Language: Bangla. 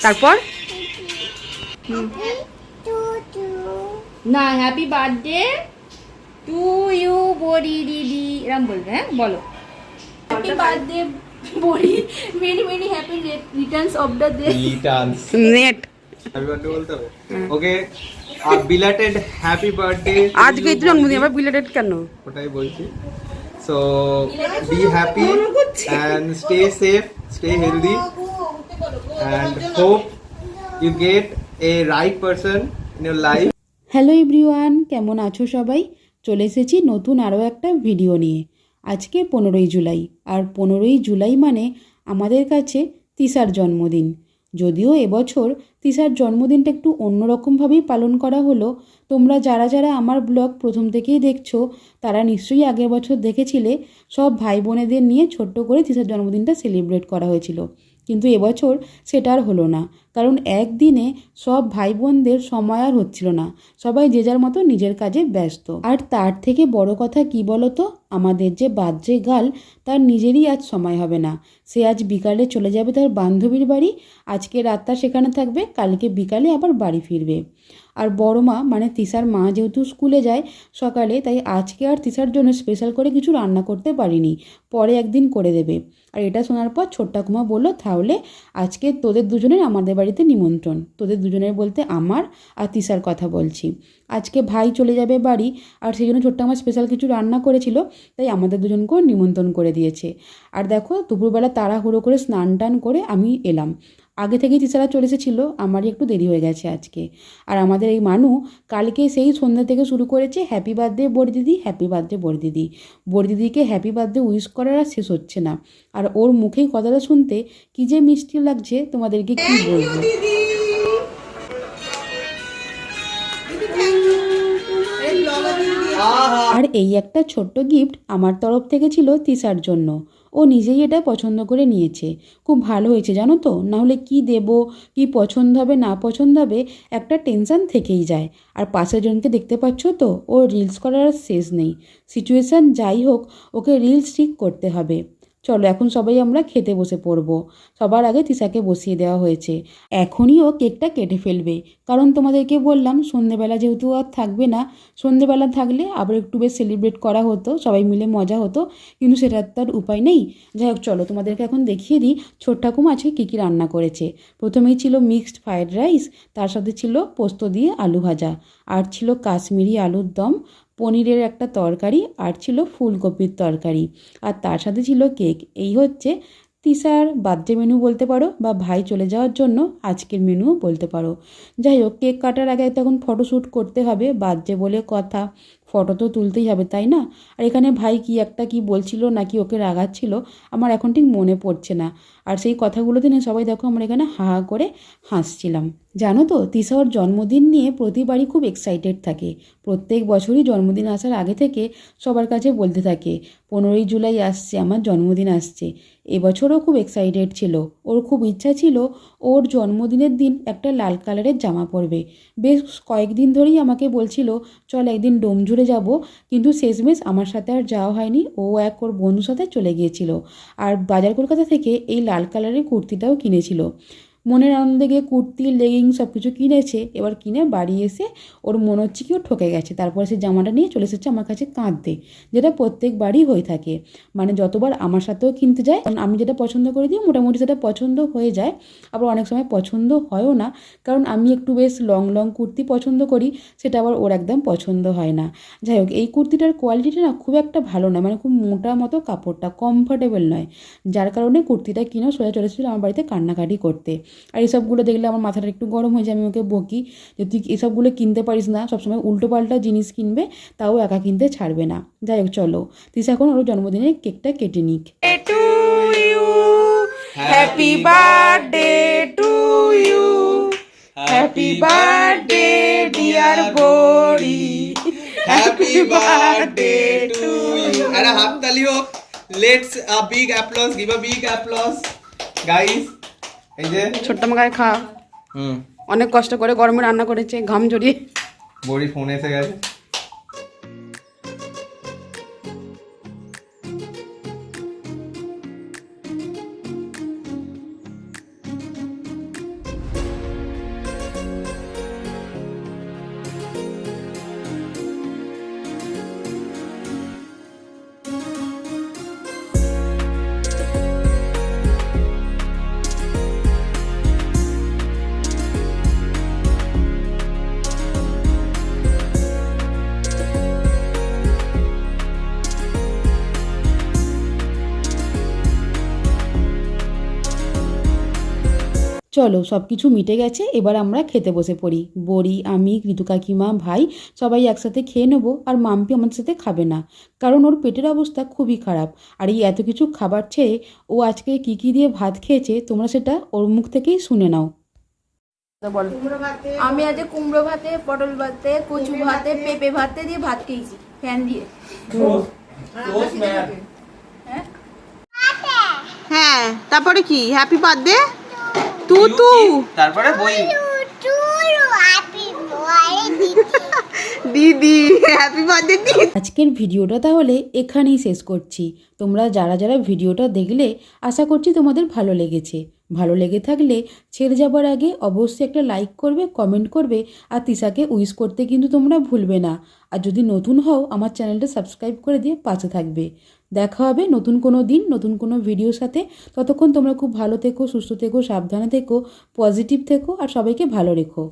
তারপর না হ্যাপি বার্থডে টু ইউ বড়ি দিদি এরম বলবে। হ্যাঁ বলো হ্যাপি বার্থডে বড়ি, many many happy Returns of the day. Returns net happy birthday বলতে হবে। ওকে বিলেটেড হ্যাপি বার্থডে। আজকে তো জন্মদিন, আবার বিলেটেড কেন? ওটাই বলছি। So be happy and stay safe, stay healthy and hope you get a right person in your life. Hello everyone, কেমন আছো সবাই? চলে এসেছি নতুন আরও একটা ভিডিও নিয়ে। আজকে 15ই জুলাই, আর 15ই জুলাই মানে আমাদের কাছে তিশার জন্মদিন। যদিও এবছর তিশার জন্মদিনটা একটু অন্যরকমভাবেই পালন করা হলো। তোমরা যারা যারা আমার ব্লগ প্রথম থেকেই দেখছো তারা নিশ্চয়ই আগের বছর দেখেছিলে সব ভাই বোনেদের নিয়ে ছোট্ট করে তিশার জন্মদিনটা সেলিব্রেট করা হয়েছিল। কিন্তু এবছর সেটা আর হলো না, কারণ একদিনে সব ভাই বোনদের সময় আর হচ্ছিল না, সবাই যে যার মতো নিজের কাজে ব্যস্ত। আর তার থেকে বড় কথা কি বলো তো, আমাদের যে বাচ্চা গাল তার নিজেরই আজ সময় হবে না। সে আজ বিকালে চলে যাবে তার বান্ধবীর বাড়ি, আজকে রাতটা সেখানে থাকবে, কালকে বিকালে আবার বাড়ি ফিরবে। আর বড় মা মানে তিশার মা যেহেতু স্কুলে যায় সকালে, তাই আজকে আর তিশার জন্য স্পেশাল করে কিছু রান্না করতে পারিনি, পরে একদিন করে দেবে। আর এটা শোনার পর ছোট্ট ঠাকুমা বললো তাহলে আজকে তোদের দুজনের আমাদের বাড়িতে নিমন্ত্রণ। তোদের দুজনের বলতে আমার আর তিশার কথা বলছি। আজকে ভাই চলে যাবে বাড়ি, আর সেই জন্য ছোট্ট আমার স্পেশাল কিছু রান্না করেছিল, তাই আমাদের দুজনকেও নিমন্ত্রণ করে দিয়েছে। আর দেখো দুপুরবেলা তাড়াহুড়ো করে স্নান টান করে আমি এলাম। আগে থেকেই তিশারা চলে এসেছিলো, আমারই একটু দেরি হয়ে গেছে আজকে। আর আমাদের এই মানু কালকে সেই সন্ধ্যা থেকে শুরু করেছে হ্যাপি বার্থডে বড় দিদি, হ্যাপি বার্থডে বড় দিদি। বড় দিদিকে হ্যাপি বার্থডে উইশ করার আর শেষ হচ্ছে না। আর ওর মুখেই কথাটা শুনতে কী যে মিষ্টি লাগছে তোমাদেরকে কি বলবো। আর এই একটা ছোট্ট গিফট আমার তরফ থেকে ছিল তিশার জন্য। ও নিজেই এটা পছন্দ করে নিয়েছে, খুব ভালো হয়েছে জানো তো। নাহলে কি দেব, কি পছন্দ হবে না পছন্দ হবে, একটা টেনশান থেকেই যায়। আর পাশের জনকে দেখতে পাচ্ছ তো, ও রিলস করার আর শেষ নেই। সিচুয়েশান যাই হোক ওকে রিলস ঠিক করতে হবে। চলো এখন সবাই আমরা খেতে বসে পড়বো। সবার আগে তিশাকে বসিয়ে দেওয়া হয়েছে, এখনই ও কেকটা কেটে ফেলবে। কারণ তোমাদেরকে বললাম সন্ধেবেলা যেহেতু আর থাকবে না, সন্ধেবেলা থাকলে আবার একটু বেশ সেলিব্রেট করা হতো, সবাই মিলে মজা হতো, কিন্তু সেটার তো আর উপায় নেই। যাই হোক চলো তোমাদেরকে এখন দেখিয়ে দিই ছোট্ট ঠাকুমা আজকে কী কী রান্না করেছে। প্রথমেই ছিল মিক্সড ফ্রায়েড রাইস, তার সাথে ছিল পোস্ত দিয়ে আলু ভাজা, আর ছিল কাশ্মীরি আলুর দম, পনিরের একটা তরকারি, আর ছিল ফুলকপির তরকারি, আর তার সাথে ছিল কেক। এই হচ্ছে তিশার বার্থডে মেনু বলতে পারো, বা ভাই চলে যাওয়ার জন্য আজকের মেনুও বলতে পারো। যাই হোক কেক কাটার আগে তখন ফটোশ্যুট করতে হবে, বার্থডে বলে কথা, ফটো তো তুলতেই হবে তাই না। আর এখানে ভাই কি বলছিল নাকি ওকে রাগাচ্ছিল, আমার এখন ঠিক মনে পড়ছে না। আর সেই কথাগুলোতে নিয়ে সবাই দেখো আমরা এখানে হা হা করে হাসছিলাম। জানো তো তিশা ওর জন্মদিন নিয়ে প্রতিবারই খুব এক্সাইটেড থাকে। প্রত্যেক বছরই জন্মদিন আসার আগে থেকে সবার কাছে বলতে থাকে 15ই জুলাই আসছে, আমার জন্মদিন আসছে। এবছরও খুব এক্সাইটেড ছিল, ওর খুব ইচ্ছা ছিল ওর জন্মদিনের দিন একটা লাল কালারের জামা পরবে। বেশ কয়েকদিন ধরেই আমাকে বলছিল চল একদিন ডোমজুড়ে যাব, কিন্তু শেষমেশ আমার সাথে আর যাওয়া হয়নি, ও ওর বন্ধুর সাথে চলে গিয়েছিল। আর বাজার কলকাতা থেকে এই লাল কালারের কুর্তিটাও কিনেছিল। মনের আনন্দে গিয়ে কুর্তি লেগিংস সব কিছু কিনেছে, এবার কিনে বাড়ি এসে ওর মনে হচ্ছে কি ও ঠকে গেছে, তারপরে সে জামাটা নিয়ে চলে এসেছে আমার কাছে কাঁদতে, যেটা প্রত্যেকবারই হয়ে থাকে। মানে যতবার আমার সাথেও কিনতে যায়, কারণ আমি যেটা পছন্দ করে দিই মোটামুটি সেটা পছন্দ হয়ে যায়, আবার অনেক সময় পছন্দ হয়ও না, কারণ আমি একটু বেশ লং লং কুর্তি পছন্দ করি, সেটা আবার ওর একদম পছন্দ হয় না। যাই হোক এই কুর্তিটার কোয়ালিটিটা না খুব একটা ভালো নয়, মানে খুব মোটা মতো কাপড়টা, কমফর্টেবল নয়, যার কারণে কুর্তিটা কিনেও সোজা চলে এসেছিলো আমার বাড়িতে কান্নাকাটি করতে। আর এসবগুলো দেখলে আমার মাথাটা একটু গরম হয়ে যায়, আমি ওকে বকি যে তুই এসবগুলো কিনতে পারিস না, সবসময় উল্টোপাল্টা জিনিস কিনবে, তাও একা কিনতে ছাড়বে না। যাই হোক চলো তিশা এখন ওর জন্মদিনের কেকটা কেটে নিক। Happy birthday to you, happy birthday dear বড়ি, হ্যাপি বার্থডে টু ইউ। একটা হাততালি হোক, let's a big applause, give a big applause guys. এই যে ছোট্ট মাগায় খা, অনেক কষ্ট করে গরমে রান্না করেছে, ঘাম জড়িয়ে। বড়ি ফোন এসে গেছে। চলো সব কিছু মিটে গেছে, এবার আমরা খেতে বসে পড়ি। বড়ি, আমি, ঋতু কাকিমা, ভাই সবাই একসাথে খেয়ে নেবো। আর মাম্পি আমাদের সাথে খাবে না, কারণ ওর পেটের অবস্থা খুবই খারাপ। আর এই এত কিছু খাবার ছেড়ে ও আজকে কী কী দিয়ে ভাত খেয়েছে তোমরা সেটা ওর মুখ থেকেই শুনে নাও। বলো। আমি আজ কুমড়ো ভাতে, পটল ভাতে, কচু ভাতে, পেঁপে ভাতে দিয়ে ভাত খেয়েছি ফ্যান দিয়ে। হ্যাঁ, তারপরে কি হ্যাপি বার্থডে তু তু, তারপরে বই দিদি হ্যাপি বার্থডে দিদি। আজকের ভিডিওটা তাহলে এখানেই শেষ করছি। তোমরা যারা যারা ভিডিওটা দেখলে আশা করছি তোমাদের ভালো লেগেছে। ভালো লেগে থাকলে ছেড়ে যাবার আগে অবশ্যই একটা লাইক করবে, কমেন্ট করবে, আর তিশাকে উইশ করতে কিন্তু তোমরা ভুলবে না। আর যদি নতুন হও আমার চ্যানেলটা সাবস্ক্রাইব করে দিয়ে পাশে থাকবে। দেখা হবে নতুন কোনো দিন নতুন কোনো ভিডিওর সাথে। ততক্ষণ তোমরা খুব ভালো থেকো, সুস্থ থেকো, সাবধানে থেকো, পজিটিভ থেকো আর সবাইকে ভালো রেখো।